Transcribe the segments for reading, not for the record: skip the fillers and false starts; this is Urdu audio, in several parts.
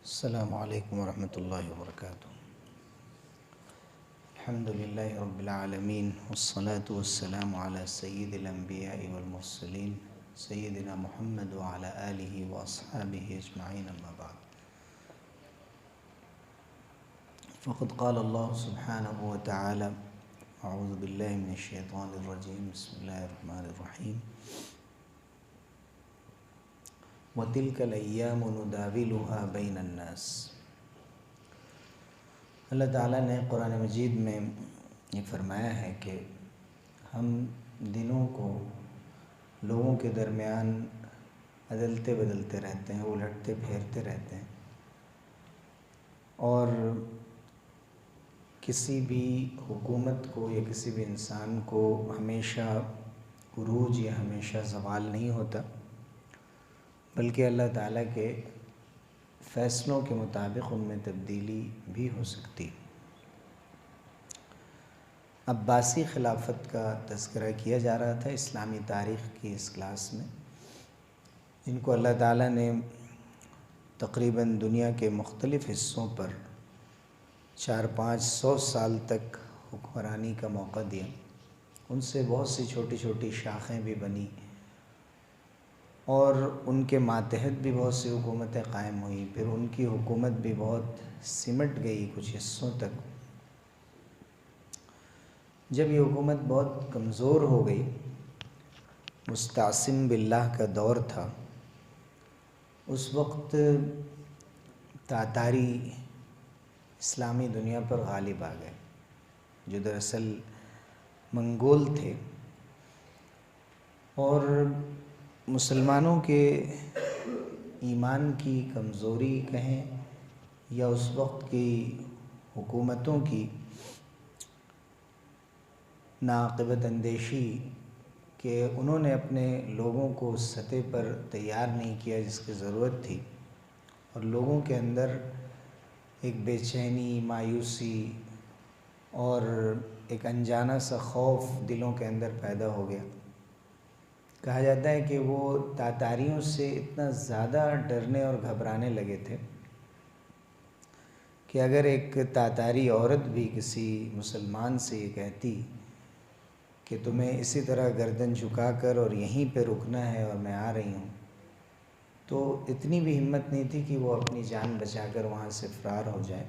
السلام علیکم ورحمۃ اللہ وبرکاتہ۔ الحمد للہ رب العالمین والصلاة والسلام علی سید الانبیاء والمرسلین سیدنا محمد وعلی آلہ واصحابہ اجمعین، اما بعد، فقد قال اللہ سبحانہ وتعالی اعوذ باللہ من الشیطان الرجیم، بسم اللہ الرحمن الرحیم، وَتِلْكَ الْأَيَّامُ نُدَاوِلُهَا بَيْنَ النَّاسِ۔ اللہ تعالیٰ نے قرآن مجید میں یہ فرمایا ہے کہ ہم دنوں کو لوگوں کے درمیان بدلتے رہتے ہیں، الٹتے پھیرتے رہتے ہیں، اور کسی بھی حکومت کو یا کسی بھی انسان کو ہمیشہ عروج یا ہمیشہ زوال نہیں ہوتا، بلکہ اللہ تعالیٰ کے فیصلوں کے مطابق ان میں تبدیلی بھی ہو سکتی۔ عباسی خلافت کا تذکرہ کیا جا رہا تھا اسلامی تاریخ کی اس کلاس میں، جن کو اللہ تعالیٰ نے تقریباً دنیا کے مختلف حصوں پر 400-500 سال تک حکمرانی کا موقع دیا۔ ان سے بہت سی چھوٹی چھوٹی شاخیں بھی بنی اور ان کے ماتحت بھی بہت سی حکومتیں قائم ہوئیں، پھر ان کی حکومت بھی بہت سمٹ گئی کچھ حصوں تک۔ جب یہ حکومت بہت کمزور ہو گئی، مستعصم باللہ کا دور تھا، اس وقت تاتاری اسلامی دنیا پر غالب آ گئے، جو دراصل منگول تھے، اور مسلمانوں کے ایمان کی کمزوری کہیں یا اس وقت کی حکومتوں کی ناعاقبت اندیشی کہ انہوں نے اپنے لوگوں کو اس سطح پر تیار نہیں کیا جس کی ضرورت تھی، اور لوگوں کے اندر ایک بے چینی، مایوسی اور ایک انجانہ سا خوف دلوں کے اندر پیدا ہو گیا۔ کہا جاتا ہے کہ وہ تاتاریوں سے اتنا زیادہ ڈرنے اور گھبرانے لگے تھے کہ اگر ایک تاتاری عورت بھی کسی مسلمان سے یہ کہتی کہ تمہیں اسی طرح گردن جھکا کر اور یہیں پہ رکنا ہے اور میں آ رہی ہوں، تو اتنی بھی ہمت نہیں تھی کہ وہ اپنی جان بچا کر وہاں سے فرار ہو جائے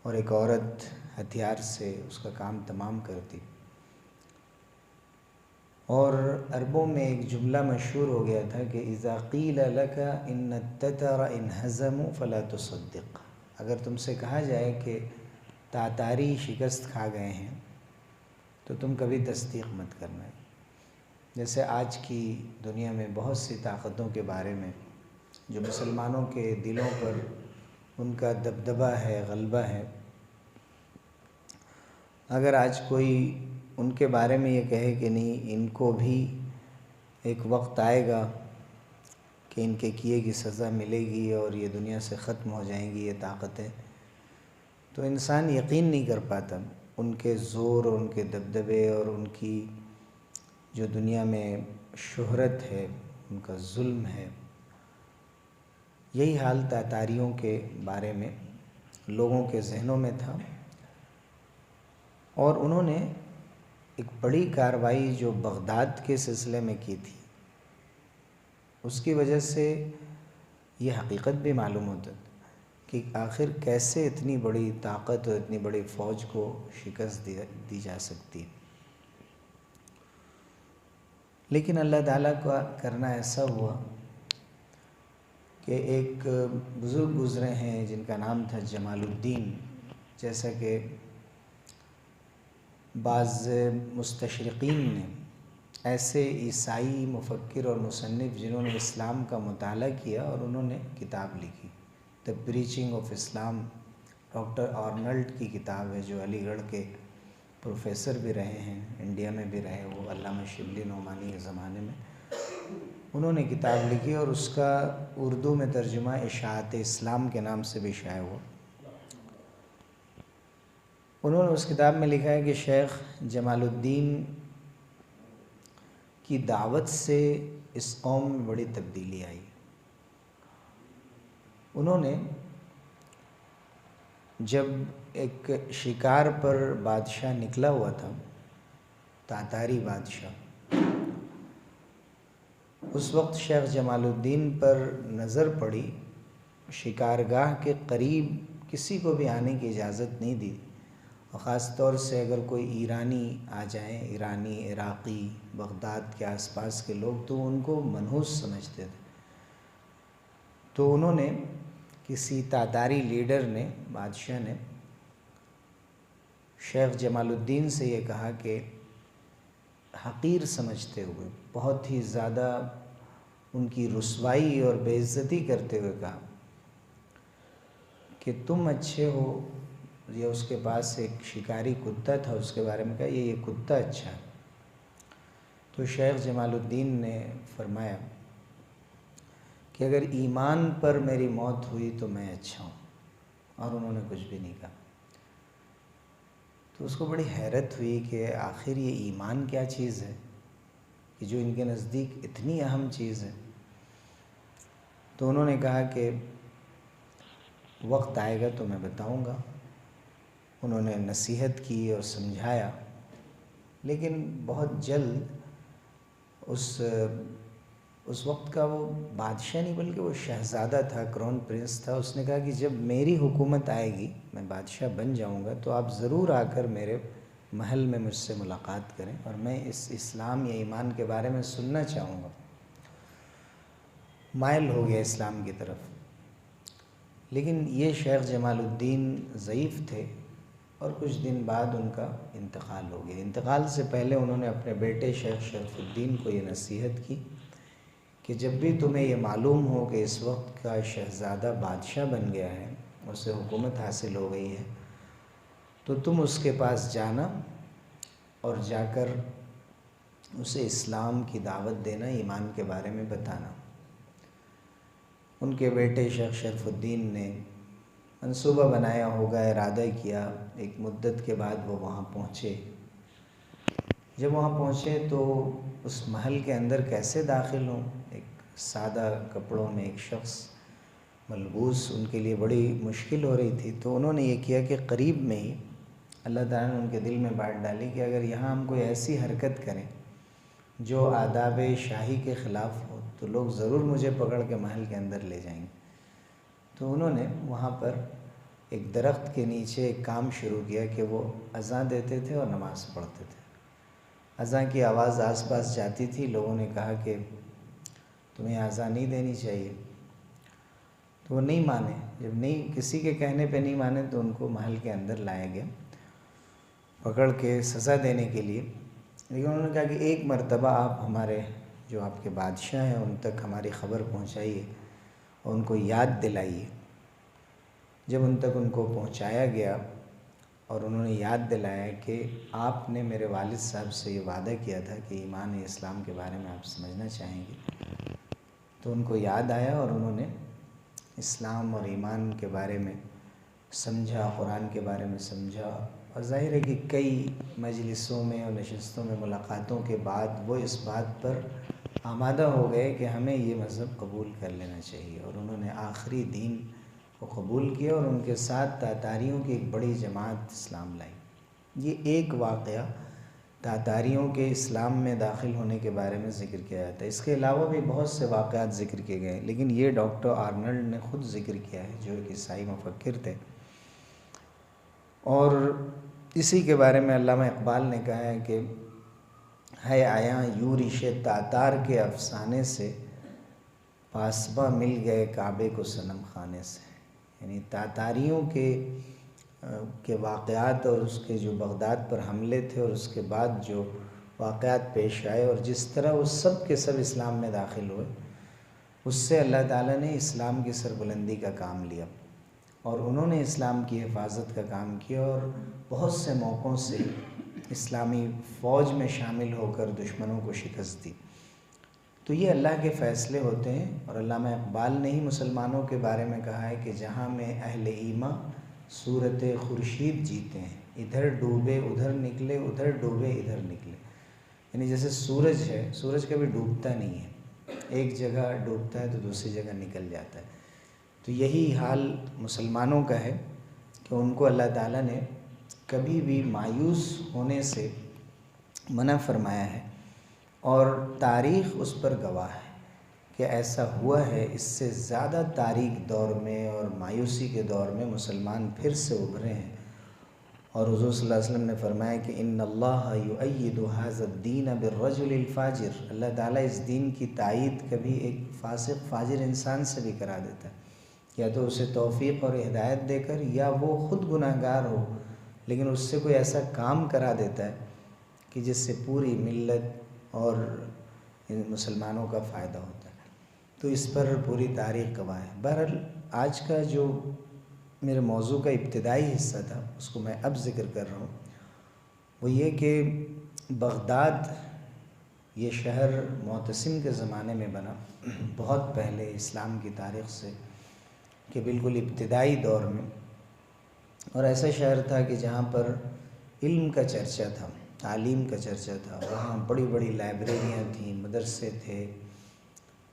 اور ایک عورت ہتھیار سے اس کا کام تمام کرتی۔ اور عربوں میں ایک جملہ مشہور ہو گیا تھا کہ اذا قیل لک ان التتر انہزموا فلا تصدق، اگر تم سے کہا جائے کہ تاتاری شکست کھا گئے ہیں تو تم کبھی تصدیق مت کرنا۔ جیسے آج کی دنیا میں بہت سی طاقتوں کے بارے میں جو مسلمانوں کے دلوں پر ان کا دبدبہ ہے، غلبہ ہے، اگر آج کوئی ان کے بارے میں یہ کہے کہ نہیں، ان کو بھی ایک وقت آئے گا کہ ان کے کیے کی سزا ملے گی اور یہ دنیا سے ختم ہو جائیں گی یہ طاقتیں، تو انسان یقین نہیں کر پاتا ان کے زور اور ان کے دبدبے اور ان کی جو دنیا میں شہرت ہے، ان کا ظلم ہے۔ یہی حال تاتاریوں کے بارے میں لوگوں کے ذہنوں میں تھا، اور انہوں نے ایک بڑی کارروائی جو بغداد کے سلسلے میں کی تھی، اس کی وجہ سے یہ حقیقت بھی معلوم ہوتا کہ آخر کیسے اتنی بڑی طاقت اور اتنی بڑی فوج کو شکست دی جا سکتی۔ لیکن اللہ تعالیٰ کا کرنا ایسا ہوا کہ ایک بزرگ گزرے ہیں جن کا نام تھا جمال الدین، جیسا کہ بعض مستشرقین نے ایسے عیسائی مفکر اور مصنف جنہوں نے اسلام کا مطالعہ کیا اور انہوں نے کتاب لکھی، the preaching of Islam, doctor Arnold کی کتاب ہے، جو علی گڑھ کے پروفیسر بھی رہے ہیں، انڈیا میں بھی رہے، وہ علامہ شبلی نعمانی کے زمانے میں انہوں نے کتاب لکھی، اور اس کا اردو میں ترجمہ اشاعت اسلام کے نام سے بھی شائع ہوا۔ انہوں نے اس کتاب میں لکھا ہے کہ شیخ جمال الدین کی دعوت سے اس قوم میں بڑی تبدیلی آئی۔ انہوں نے جب ایک شکار پر بادشاہ نکلا ہوا تھا، تاتاری بادشاہ، اس وقت شیخ جمال الدین پر نظر پڑی، شکارگاہ کے قریب کسی کو بھی آنے کی اجازت نہیں دی، اور خاص طور سے اگر کوئی ایرانی آ جائیں، ایرانی، عراقی، بغداد کے آس پاس کے لوگ، تو ان کو منحوس سمجھتے تھے۔ تو انہوں نے، کسی تاتاری لیڈر نے، بادشاہ نے شیخ جمال الدین سے یہ کہا کہ حقیر سمجھتے ہوئے، بہت ہی زیادہ ان کی رسوائی اور بے عزتی کرتے ہوئے کہا کہ تم اچھے ہو، یا اس کے پاس ایک شکاری کتا تھا، اس کے بارے میں کہا یہ کتا اچھا ہے۔ تو شیخ جمال الدین نے فرمایا کہ اگر ایمان پر میری موت ہوئی تو میں اچھا ہوں، اور انہوں نے کچھ بھی نہیں کہا۔ تو اس کو بڑی حیرت ہوئی کہ آخر یہ ایمان کیا چیز ہے کہ جو ان کے نزدیک اتنی اہم چیز ہے۔ تو انہوں نے کہا کہ وقت آئے گا تو میں بتاؤں گا۔ انہوں نے نصیحت کی اور سمجھایا، لیکن بہت جلد اس وقت کا وہ بادشاہ نہیں بلکہ وہ شہزادہ تھا، کرون پرنس تھا، اس نے کہا کہ جب میری حکومت آئے گی، میں بادشاہ بن جاؤں گا، تو آپ ضرور آ کر میرے محل میں مجھ سے ملاقات کریں، اور میں اس اسلام یا ایمان کے بارے میں سننا چاہوں گا۔ مائل ہو گیا اسلام کی طرف، لیکن یہ شیخ جمال الدین ضعیف تھے، اور کچھ دن بعد ان کا انتقال ہو گیا۔ انتقال سے پہلے انہوں نے اپنے بیٹے شیخ شرف الدین کو یہ نصیحت کی کہ جب بھی تمہیں یہ معلوم ہو کہ اس وقت کا شہزادہ بادشاہ بن گیا ہے، اسے حکومت حاصل ہو گئی ہے، تو تم اس کے پاس جانا اور جا کر اسے اسلام کی دعوت دینا، ایمان کے بارے میں بتانا۔ ان کے بیٹے شیخ شرف الدین نے منصوبہ بنایا ہوگا، ارادہ کیا، ایک مدت کے بعد وہ وہاں پہنچے۔ جب وہاں پہنچے تو اس محل کے اندر کیسے داخل ہوں؟ ایک سادہ کپڑوں میں ایک شخص ملبوس، ان کے لیے بڑی مشکل ہو رہی تھی۔ تو انہوں نے یہ کیا کہ قریب میں ہی اللہ تعالیٰ نے ان کے دل میں بات ڈالی کہ اگر یہاں ہم کوئی ایسی حرکت کریں جو آداب شاہی کے خلاف ہو تو لوگ ضرور مجھے پکڑ کے محل کے اندر لے جائیں گے۔ تو انہوں نے وہاں پر ایک درخت کے نیچے ایک کام شروع کیا کہ وہ اذان دیتے تھے اور نماز پڑھتے تھے۔ اذان کی آواز آس پاس جاتی تھی، لوگوں نے کہا کہ تمہیں اذان نہیں دینی چاہیے، تو وہ نہیں مانے۔ جب نہیں، کسی کے کہنے پہ نہیں مانے تو ان کو محل کے اندر لایا گیا پکڑ کے سزا دینے کے لیے۔ لیکن انہوں نے کہا کہ ایک مرتبہ آپ ہمارے جو آپ کے بادشاہ ہیں ان تک ہماری خبر پہنچائیے اور ان کو یاد دلائیے۔ جب ان تک ان کو پہنچایا گیا اور انہوں نے یاد دلایا کہ آپ نے میرے والد صاحب سے یہ وعدہ کیا تھا کہ ایمان اسلام کے بارے میں آپ سمجھنا چاہیں گے، تو ان کو یاد آیا اور انہوں نے اسلام اور ایمان کے بارے میں سمجھا، قرآن کے بارے میں سمجھا، اور ظاہر ہے کہ کئی مجلسوں میں اور نشستوں میں ملاقاتوں کے بعد وہ اس بات پر آمادہ ہو گئے کہ ہمیں یہ مذہب قبول کر لینا چاہیے، اور انہوں نے آخری دین کو قبول کیا اور ان کے ساتھ تاتاریوں کی ایک بڑی جماعت اسلام لائی۔ یہ ایک واقعہ تاتاریوں کے اسلام میں داخل ہونے کے بارے میں ذکر کیا جاتا ہے۔ اس کے علاوہ بھی بہت سے واقعات ذکر کیے گئے ہیں، لیکن یہ ڈاکٹر آرنلڈ نے خود ذکر کیا ہے، جو ایک عیسائی مفکر تھے۔ اور اسی کے بارے میں علامہ اقبال نے کہا ہے کہ ہے آیا یوں ریش تاتار کے افسانے سے، پاسباں مل گئے کعبے کو صنم خانے سے۔ یعنی تاتاریوں کے واقعات اور اس کے جو بغداد پر حملے تھے اور اس کے بعد جو واقعات پیش آئے اور جس طرح وہ سب کے سب اسلام میں داخل ہوئے، اس سے اللہ تعالیٰ نے اسلام کی سربلندی کا کام لیا، اور انہوں نے اسلام کی حفاظت کا کام کیا، اور بہت سے موقعوں سے اسلامی فوج میں شامل ہو کر دشمنوں کو شکست دی۔ تو یہ اللہ کے فیصلے ہوتے ہیں، اور علامہ اقبال نے ہی مسلمانوں کے بارے میں کہا ہے کہ جہاں میں اہل ایمان صورت خورشید جیتے ہیں، ادھر ڈوبے ادھر نکلے، ادھر ڈوبے ادھر نکلے۔ یعنی جیسے سورج ہے، سورج کبھی ڈوبتا نہیں ہے، ایک جگہ ڈوبتا ہے تو دوسری جگہ نکل جاتا ہے۔ تو یہی حال مسلمانوں کا ہے کہ ان کو اللہ تعالیٰ نے کبھی بھی مایوس ہونے سے منع فرمایا ہے، اور تاریخ اس پر گواہ ہے کہ ایسا ہوا ہے۔ اس سے زیادہ تاریک دور میں اور مایوسی کے دور میں مسلمان پھر سے ابھرے ہیں، اور حضور صلی اللہ علیہ وسلم نے فرمایا کہ ان اللہ یؤید ھذا الدین بالرجل الفاجر، اللہ تعالیٰ اس دین کی تائید کبھی ایک فاسق فاجر انسان سے بھی کرا دیتا ہے، یا تو اسے توفیق اور ہدایت دے کر، یا وہ خود گناہ گار ہو لیکن اس سے کوئی ایسا کام کرا دیتا ہے کہ جس سے پوری ملت اور مسلمانوں کا فائدہ ہوتا ہے۔ تو اس پر پوری تاریخ گواہ ہے۔ بہرحال آج کا جو میرے موضوع کا ابتدائی حصہ تھا اس کو میں اب ذکر کر رہا ہوں، وہ یہ کہ بغداد یہ شہر معتصم کے زمانے میں بنا، بہت پہلے اسلام کی تاریخ سے، کہ بالکل ابتدائی دور میں، اور ایسا شہر تھا کہ جہاں پر علم کا چرچا تھا، تعلیم کا چرچا تھا، وہاں بڑی بڑی لائبریریاں تھیں، مدرسے تھے،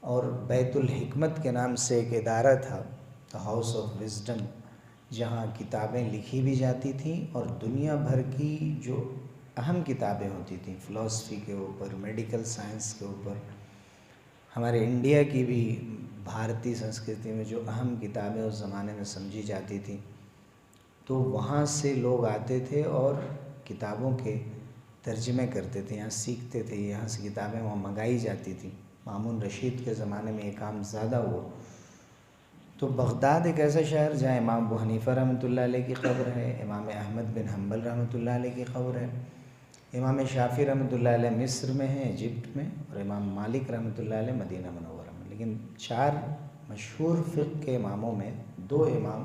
اور بیت الحکمت کے نام سے ایک ادارہ تھا، ہاؤس آف وزڈم، جہاں کتابیں لکھی بھی جاتی تھیں، اور دنیا بھر کی جو اہم کتابیں ہوتی تھیں، فلاسفی کے اوپر، میڈیکل سائنس کے اوپر، ہمارے انڈیا کی بھی بھارتی سنسکرتی میں جو اہم کتابیں اس زمانے میں سمجھی جاتی تھیں، تو وہاں سے لوگ آتے تھے اور کتابوں کے ترجمے کرتے تھے، یہاں سیکھتے تھے، یہاں سے کتابیں وہاں منگائی جاتی تھیں۔ مامون رشید کے زمانے میں یہ کام زیادہ ہوا۔ تو بغداد ایک ایسا شہر جہاں امام ابو حنیفہ رحمۃ اللہ علیہ کی قبر ہے، امام احمد بن حنبل رحمۃ اللہ علیہ کی قبر ہے، امام شافعی رحمۃ اللہ علیہ مصر میں ہیں، ایجپٹ میں، اور امام مالک رحمۃ اللہ علیہ مدینہ منورہ میں۔ لیکن 4 مشہور فقہ کے اماموں میں 2 امام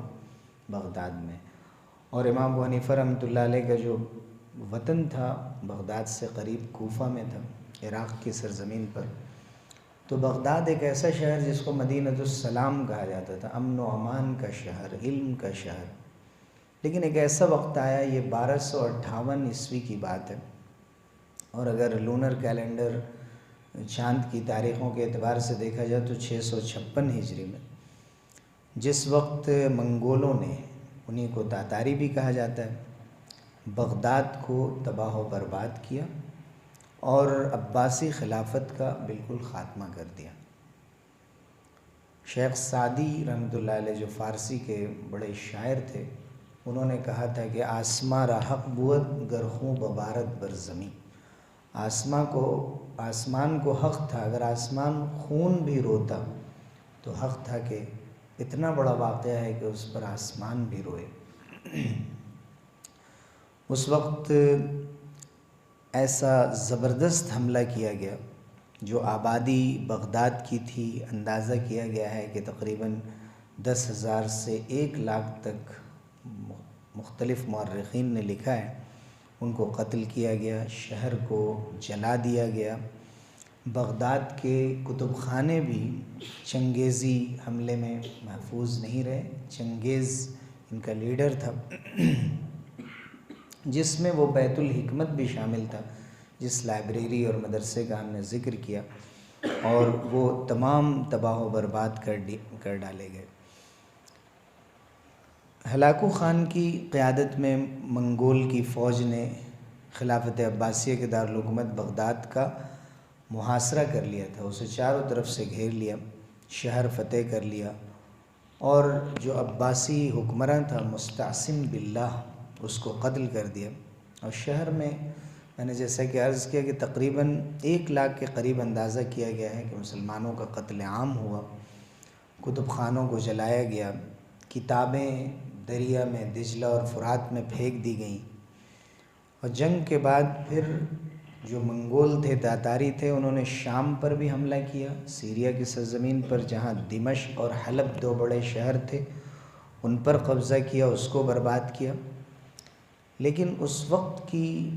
بغداد میں، اور امام ابو حنیفہ رحمۃ اللہ علیہ کا جو وطن تھا بغداد سے قریب کوفہ میں تھا، عراق کی سرزمین پر۔ تو بغداد ایک ایسا شہر جس کو مدینۃ السلام کہا جاتا تھا، امن و امان کا شہر، علم کا شہر۔ لیکن ایک ایسا وقت آیا، یہ 1258 عیسوی کی بات ہے، اور اگر لونر کیلنڈر چاند کی تاریخوں کے اعتبار سے دیکھا جائے تو 656 ہجری میں، جس وقت منگولوں نے، انہیں کو تاتاری بھی کہا جاتا ہے، بغداد کو تباہ و برباد کیا اور عباسی خلافت کا بالکل خاتمہ کر دیا۔ شیخ سعدی رحمۃ اللہ علیہ جو فارسی کے بڑے شاعر تھے، انہوں نے کہا تھا کہ آسماں را حق بود گر خوں ببارد بر زمیں، آسمان کو حق تھا، اگر آسمان خون بھی روتا تو حق تھا کہ اتنا بڑا واقعہ ہے کہ اس پر آسمان بھی روئے۔ اس وقت ایسا زبردست حملہ کیا گیا، جو آبادی بغداد کی تھی، اندازہ کیا گیا ہے کہ تقریباً 10,000 سے 1,00,000 تک مختلف مورخین نے لکھا ہے، ان کو قتل کیا گیا، شہر کو جلا دیا گیا۔ بغداد کے کتب خانے بھی چنگیزی حملے میں محفوظ نہیں رہے۔ چنگیز ان کا لیڈر تھا، جس میں وہ بیت الحکمت بھی شامل تھا، جس لائبریری اور مدرسے کا ہم نے ذکر کیا، اور وہ تمام تباہ و برباد کر ڈالے گئے۔ ہلاکو خان کی قیادت میں منگول کی فوج نے خلافت عباسیہ کے دارالحکومت بغداد کا محاصرہ کر لیا تھا، اسے چاروں طرف سے گھیر لیا، شہر فتح کر لیا، اور جو عباسی حکمراں تھا مستعصم باللہ، اس کو قتل کر دیا، اور شہر میں نے جیسا کہ عرض کیا کہ تقریباً 1,00,000 کے قریب اندازہ کیا گیا ہے کہ مسلمانوں کا قتل عام ہوا، کتب خانوں کو جلایا گیا، کتابیں دریا میں، دجلہ اور فرات میں پھینک دی گئیں۔ اور جنگ کے بعد پھر جو منگول تھے، تاتاری تھے، انہوں نے شام پر بھی حملہ کیا، سیریا کی سرزمین پر، جہاں دمشق اور حلب 2 بڑے شہر تھے، ان پر قبضہ کیا، اس کو برباد کیا۔ لیکن اس وقت کی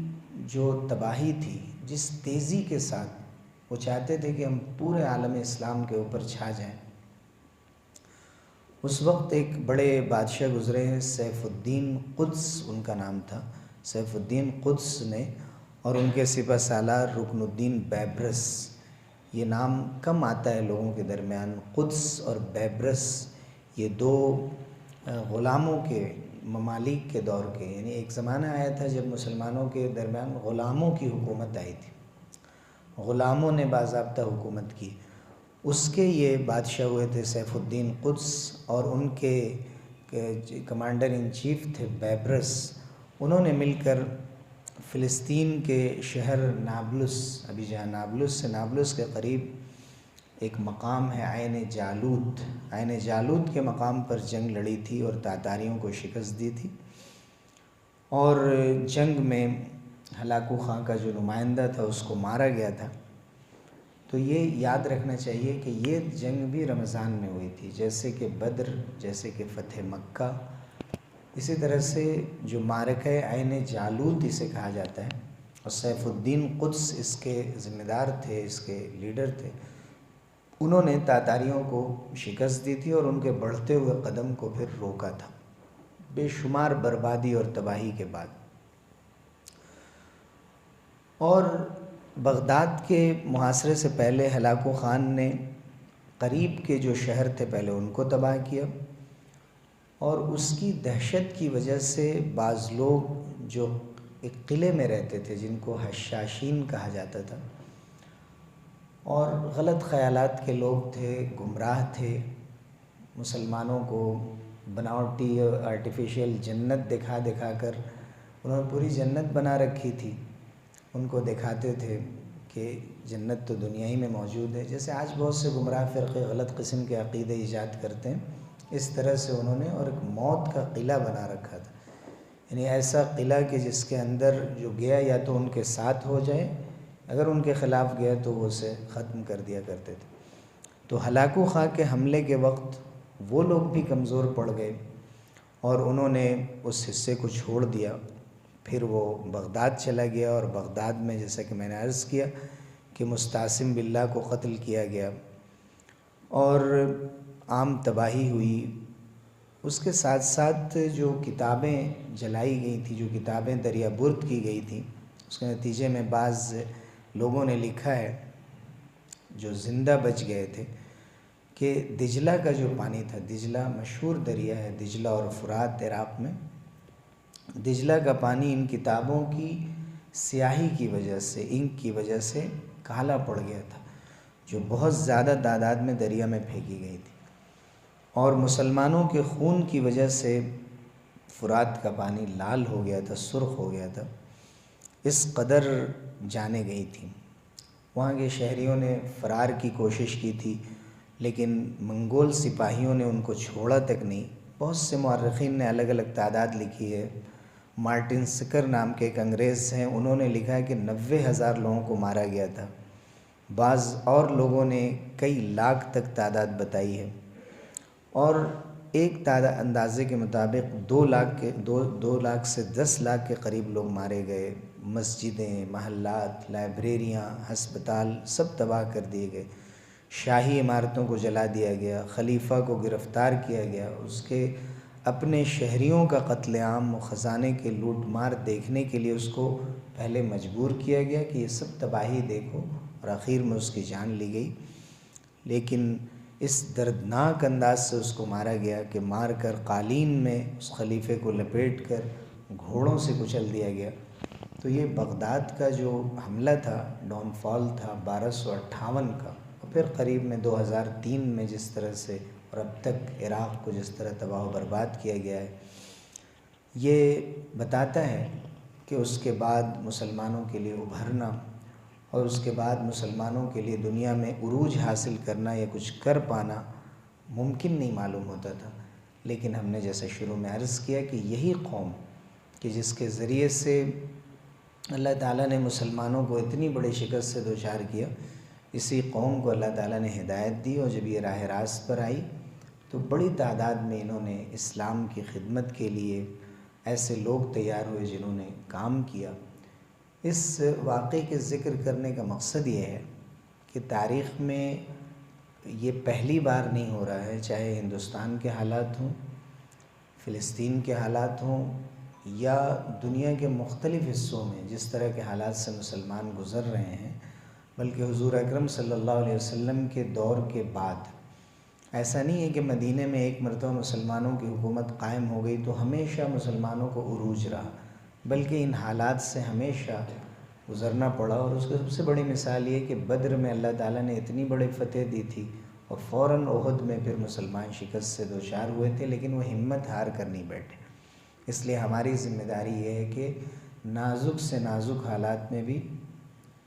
جو تباہی تھی، جس تیزی کے ساتھ وہ چاہتے تھے کہ ہم پورے عالم اسلام کے اوپر چھا جائیں، اس وقت ایک بڑے بادشاہ گزرے ہیں، سیف الدین قدس ان کا نام تھا، سیف الدین قدس نے، اور ان کے سپہ سالار رکن الدین بیبرس، یہ نام کم آتا ہے لوگوں کے درمیان، قدس اور بیبرس، یہ 2 غلاموں کے ممالک کے دور کے، یعنی ایک زمانہ آیا تھا جب مسلمانوں کے درمیان غلاموں کی حکومت آئی تھی، غلاموں نے باضابطہ حکومت کی۔ اس کے یہ بادشاہ ہوئے تھے سیف الدین قدس، اور ان کے کمانڈر ان چیف تھے بیبرس۔ انہوں نے مل کر فلسطین کے شہر نابلس، ابھی جہاں نابلس کے قریب ایک مقام ہے عین جالوت، عین جالوت کے مقام پر جنگ لڑی تھی اور تاتاریوں کو شکست دی تھی، اور جنگ میں ہلاکو خاں کا جو نمائندہ تھا اس کو مارا گیا تھا۔ تو یہ یاد رکھنا چاہیے کہ یہ جنگ بھی رمضان میں ہوئی تھی، جیسے کہ بدر، جیسے کہ فتح مکہ، اسی طرح سے جو معرکہ عین جالوت اسے کہا جاتا ہے، اور سیف الدین قدس اس کے ذمہ دار تھے، اس کے لیڈر تھے۔ انہوں نے تاتاریوں کو شکست دی تھی اور ان کے بڑھتے ہوئے قدم کو پھر روکا تھا، بے شمار بربادی اور تباہی کے بعد۔ اور بغداد کے محاصرے سے پہلے ہلاکو خان نے قریب کے جو شہر تھے پہلے ان کو تباہ کیا، اور اس کی دہشت کی وجہ سے بعض لوگ جو ایک قلعے میں رہتے تھے جن کو حشاشین کہا جاتا تھا، اور غلط خیالات کے لوگ تھے، گمراہ تھے، مسلمانوں کو بناوٹی آرٹیفیشیل جنت دکھا دکھا کر، انہوں نے پوری جنت بنا رکھی تھی، ان کو دکھاتے تھے کہ جنت تو دنیا ہی میں موجود ہے، جیسے آج بہت سے گمراہ فرقے غلط قسم کے عقیدے ایجاد کرتے ہیں، اس طرح سے انہوں نے اور ایک موت کا قلعہ بنا رکھا تھا، یعنی ایسا قلعہ کہ جس کے اندر جو گیا یا تو ان کے ساتھ ہو جائے، اگر ان کے خلاف گیا تو وہ اسے ختم کر دیا کرتے تھے۔ تو ہلاکو خاں کے حملے کے وقت وہ لوگ بھی کمزور پڑ گئے اور انہوں نے اس حصے کو چھوڑ دیا، پھر وہ بغداد چلا گیا، اور بغداد میں جیسا کہ میں نے عرض کیا کہ مستعصم باللہ کو قتل کیا گیا اور عام تباہی ہوئی۔ اس کے ساتھ ساتھ جو کتابیں جلائی گئی تھیں، جو کتابیں دریا برد کی گئی تھیں، اس کے نتیجے میں بعض لوگوں نے لکھا ہے جو زندہ بچ گئے تھے کہ دجلہ کا جو پانی تھا، دجلہ مشہور دریا ہے، دجلہ اور فرات عراق میں، دجلہ کا پانی ان کتابوں کی سیاہی کی وجہ سے، انک کی وجہ سے کالا پڑ گیا تھا، جو بہت زیادہ تعداد میں دریا میں پھینکی گئی تھی، اور مسلمانوں کے خون کی وجہ سے فرات کا پانی لال ہو گیا تھا، سرخ ہو گیا تھا، اس قدر جانیں گئی تھیں۔ وہاں کے شہریوں نے فرار کی کوشش کی تھی، لیکن منگول سپاہیوں نے ان کو چھوڑا تک نہیں۔ بہت سے مورخین نے الگ الگ تعداد لکھی ہے۔ مارٹن سکر نام کے ایک انگریز ہیں، انہوں نے لکھا ہے کہ 90,000 لوگوں کو مارا گیا تھا۔ بعض اور لوگوں نے کئی لاکھ تک تعداد بتائی ہے، اور ایک اندازے کے مطابق 2 لاکھ سے 10 لاکھ کے قریب لوگ مارے گئے۔ مسجدیں، محلات، لائبریریاں، ہسپتال سب تباہ کر دیے گئے، شاہی عمارتوں کو جلا دیا گیا، خلیفہ کو گرفتار کیا گیا، اس کے اپنے شہریوں کا قتل عام و خزانے کے لوٹ مار دیکھنے کے لیے اس کو پہلے مجبور کیا گیا کہ یہ سب تباہی دیکھو، اور آخر میں اس کی جان لی گئی۔ لیکن اس دردناک انداز سے اس کو مارا گیا کہ مار کر قالین میں اس خلیفے کو لپیٹ کر گھوڑوں سے کچل دیا گیا۔ تو یہ بغداد کا جو حملہ تھا، ڈاؤن فال تھا 1258 کا، اور پھر قریب میں 2003 میں جس طرح سے اور اب تک عراق کو جس طرح تباہ و برباد کیا گیا ہے، یہ بتاتا ہے کہ اس کے بعد مسلمانوں کے لیے ابھرنا اور اس کے بعد مسلمانوں کے لیے دنیا میں عروج حاصل کرنا یا کچھ کر پانا ممکن نہیں معلوم ہوتا تھا۔ لیکن ہم نے جیسے شروع میں عرض کیا کہ یہی قوم کہ جس کے ذریعے سے اللہ تعالیٰ نے مسلمانوں کو اتنی بڑی شکست سے دوچار کیا، اسی قوم کو اللہ تعالیٰ نے ہدایت دی، اور جب یہ راہ راست پر آئی تو بڑی تعداد میں انہوں نے اسلام کی خدمت کے لیے ایسے لوگ تیار ہوئے جنہوں نے کام کیا۔ اس واقعے کے ذکر کرنے کا مقصد یہ ہے کہ تاریخ میں یہ پہلی بار نہیں ہو رہا ہے، چاہے ہندوستان کے حالات ہوں، فلسطین کے حالات ہوں، یا دنیا کے مختلف حصوں میں جس طرح کے حالات سے مسلمان گزر رہے ہیں، بلکہ حضور اکرم صلی اللہ علیہ وسلم کے دور کے بعد ایسا نہیں ہے کہ مدینہ میں ایک مرتبہ مسلمانوں کی حکومت قائم ہو گئی تو ہمیشہ مسلمانوں کو عروج رہا، بلکہ ان حالات سے ہمیشہ گزرنا پڑا۔ اور اس کی سب سے بڑی مثال یہ کہ بدر میں اللہ تعالیٰ نے اتنی بڑی فتح دی تھی اور فوراً احد میں پھر مسلمان شکست سے دوچار ہوئے تھے، لیکن وہ ہمت ہار کر نہیں بیٹھے۔ اس لیے ہماری ذمہ داری یہ ہے کہ نازک سے نازک حالات میں بھی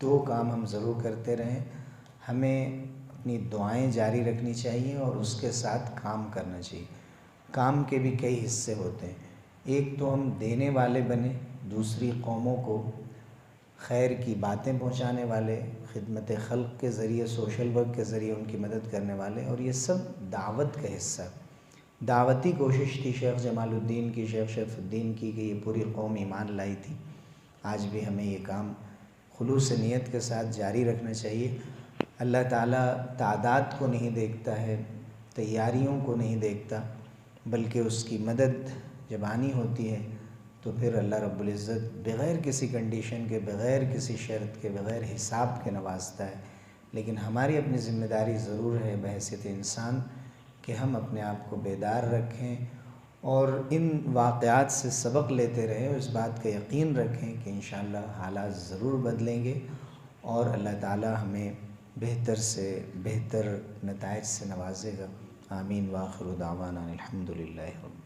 دو کام ہم ضرور کرتے رہیں۔ ہمیں اپنی دعائیں جاری رکھنی چاہیے اور اس کے ساتھ کام کرنا چاہیے۔ کام کے بھی کئی حصے ہوتے ہیں، ایک تو ہم دینے والے بنیں، دوسری قوموں کو خیر کی باتیں پہنچانے والے، خدمت خلق کے ذریعے، سوشل ورک کے ذریعے ان کی مدد کرنے والے، اور یہ سب دعوت کا حصہ۔ دعوتی کوشش تھی شیخ جمال الدین کی، شیخ شریف الدین کی، کہ یہ پوری قوم ایمان لائی تھی۔ آج بھی ہمیں یہ کام خلوص نیت کے ساتھ جاری رکھنا چاہیے۔ اللہ تعالیٰ تعداد کو نہیں دیکھتا ہے، تیاریوں کو نہیں دیکھتا، بلکہ اس کی مدد جب آنی ہوتی ہے تو پھر اللہ رب العزت بغیر کسی کنڈیشن کے، بغیر کسی شرط کے، بغیر حساب کے نوازتا ہے۔ لیکن ہماری اپنی ذمہ داری ضرور ہے بحیثیت انسان کہ ہم اپنے آپ کو بیدار رکھیں اور ان واقعات سے سبق لیتے رہیں اور اس بات کا یقین رکھیں کہ انشاءاللہ حالات ضرور بدلیں گے اور اللہ تعالیٰ ہمیں بہتر سے بہتر نتائج سے نوازے گا۔ آمین۔ وآخر دعوانا الحمدللہ رب